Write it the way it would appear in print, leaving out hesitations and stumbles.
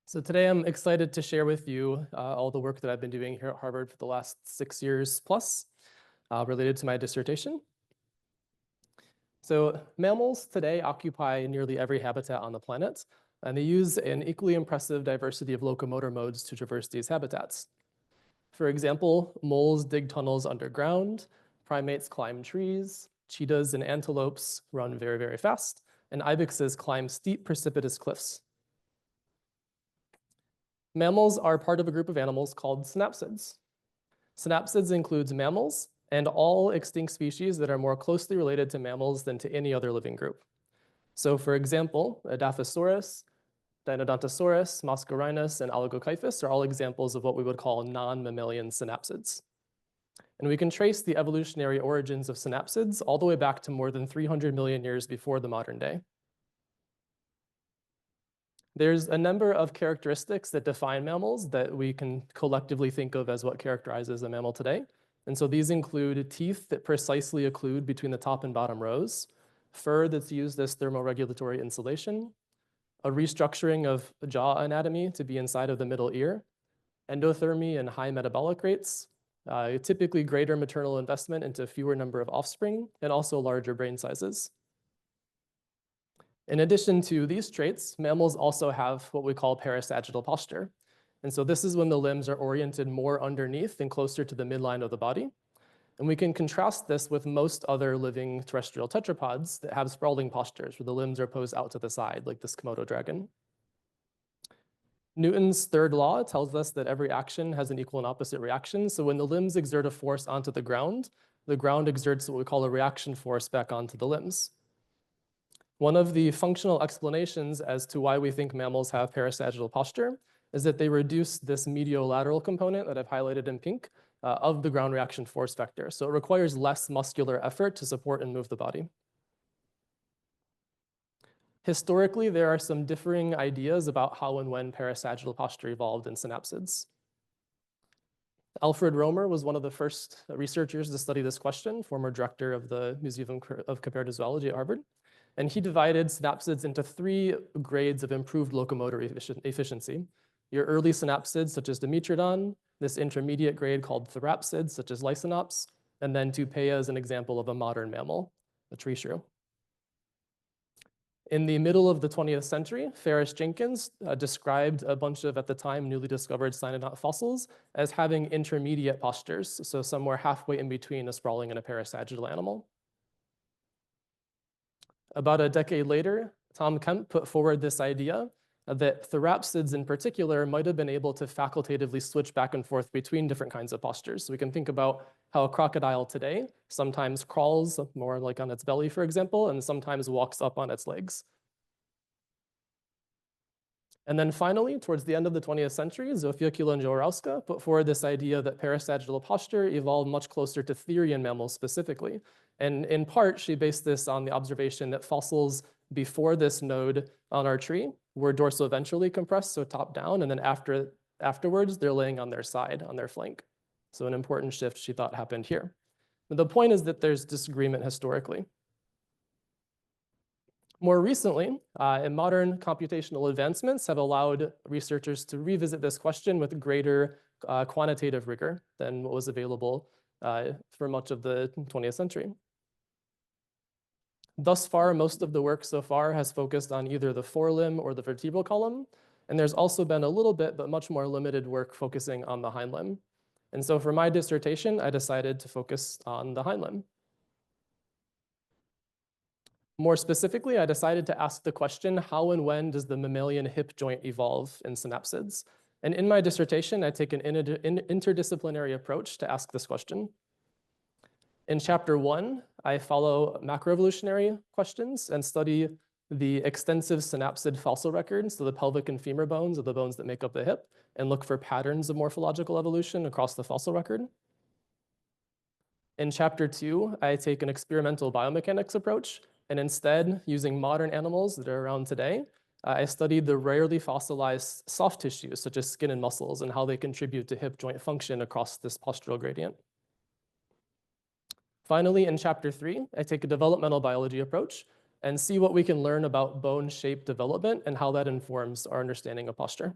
So today I'm excited to share with you all the work that I've been doing here at Harvard for the last 6 years plus related to my dissertation. So mammals today occupy nearly every habitat on the planet, and they use an equally impressive diversity of locomotor modes to traverse these habitats. For example, moles dig tunnels underground, primates climb trees, cheetahs and antelopes run very, very fast, and ibexes climb steep precipitous cliffs. Mammals are part of a group of animals called synapsids. Synapsids includes mammals and all extinct species that are more closely related to mammals than to any other living group. So for example, Edaphosaurus, Deinodontosaurus, Mascarinus, and Oligokyphus are all examples of what we would call non-mammalian synapsids. And we can trace the evolutionary origins of synapsids all the way back to more than 300 million years before the modern day. There's a number of characteristics that define mammals that we can collectively think of as what characterizes a mammal today. And so these include teeth that precisely occlude between the top and bottom rows, fur that's used as thermoregulatory insulation, a restructuring of jaw anatomy to be inside of the middle ear, endothermy and high metabolic rates, typically greater maternal investment into fewer number of offspring, and also larger brain sizes. In addition to these traits, mammals also have what we call parasagittal posture. And so this is when the limbs are oriented more underneath and closer to the midline of the body. And we can contrast this with most other living terrestrial tetrapods that have sprawling postures where the limbs are posed out to the side, like this Komodo dragon. Newton's third law tells us that every action has an equal and opposite reaction. So when the limbs exert a force onto the ground exerts what we call a reaction force back onto the limbs. One of the functional explanations as to why we think mammals have parasagittal posture is that they reduce this mediolateral component that I've highlighted in pink of the ground reaction force vector. So it requires less muscular effort to support and move the body. Historically, there are some differing ideas about how and when parasagittal posture evolved in synapsids. Alfred Romer was one of the first researchers to study this question, former director of the Museum of Comparative Zoology at Harvard. And he divided synapsids into 3 grades of improved locomotor efficiency. Your early synapsids, such as Dimetrodon, this intermediate grade called therapsids, such as Lyconops, and then Tupaia is an example of a modern mammal, a tree shrew. In the middle of the 20th century, Ferris Jenkins described a bunch of, at the time, newly discovered cynodont fossils as having intermediate postures, so somewhere halfway in between a sprawling and a parasagittal animal. About a decade later, Tom Kemp put forward this idea that therapsids in particular might have been able to facultatively switch back and forth between different kinds of postures. So we can think about how a crocodile today sometimes crawls more like on its belly, for example, and sometimes walks up on its legs. And then finally, towards the end of the 20th century, Zofia Kielland-Jaworowska put forward this idea that parasagittal posture evolved much closer to therian mammals specifically. And in part, she based this on the observation that fossils before this node on our tree were dorsoventrally compressed, so top down, and then afterwards, they're laying on their side, on their flank. So an important shift she thought happened here. But the point is that there's disagreement historically. More recently, modern computational advancements have allowed researchers to revisit this question with greater quantitative rigor than what was available for much of the 20th century. Thus far, most of the work so far has focused on either the forelimb or the vertebral column, and there's also been a little bit, but much more limited work focusing on the hind limb. And so for my dissertation, I decided to focus on the hind limb. More specifically, I decided to ask the question, how and when does the mammalian hip joint evolve in synapsids? And in my dissertation, I take an interdisciplinary approach to ask this question. In chapter 1, I follow macroevolutionary questions and study the extensive synapsid fossil records, so the pelvic and femur bones are the bones that make up the hip, and look for patterns of morphological evolution across the fossil record. In chapter 2, I take an experimental biomechanics approach, and instead, using modern animals that are around today, I studied the rarely fossilized soft tissues, such as skin and muscles, and how they contribute to hip joint function across this postural gradient. Finally, in chapter 3, I take a developmental biology approach and see what we can learn about bone shape development and how that informs our understanding of posture.